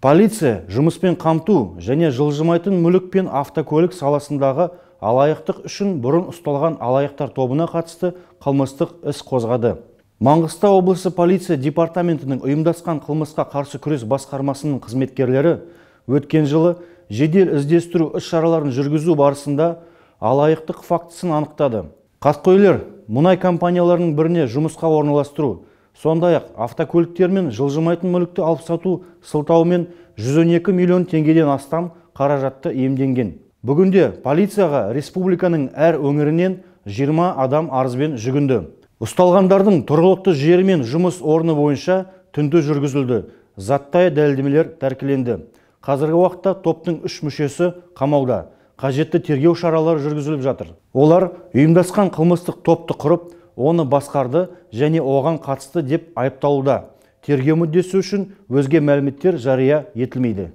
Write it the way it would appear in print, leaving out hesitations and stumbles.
Полиция жұмыспен қамту және жылжымайтын мүлік пен автокөлік саласындағы алаяқтық үшін бұрын ұсталған алаяқтар тобына қатысты қылмыстық іс қозғады. Маңғыстау облысы полиция департаментінің ұйымдасқан қылмысқа қарсы күрес басқармасының қызметкерлері өткен жылы жедел іздестіру іс-шараларын жүргізу барысында алаяқтық фактісін анықтады. Қаскөйлер мұнай компанияларының біріне жұмысқа орналастыру, сондай-ақ автокөліктер мен жылжымайтын мүлікті алып сату сылтаумен 112 миллион теңгеден астам қаражатты иемденген. Бүгінде полицияға республиканың әр өңірінен 20 адам арызбен жүгінді. Ұсталғандардың тұрғылықты жері мен жұмыс орны бойынша тінту жүргізілді. Заттай дәлелдемелер тәркіленді. Қазіргі уақытта топтың 3 мүшесі қамауда. Қажетті тергеу шаралары жүргізіліп жатыр. Олар ұйымдасқан қылмыстық топты құрып, оны басқарды және оған қатысты деп айыпталуда. Тергеу мүддесі үшін өзге мәліметтер жария етілмейді.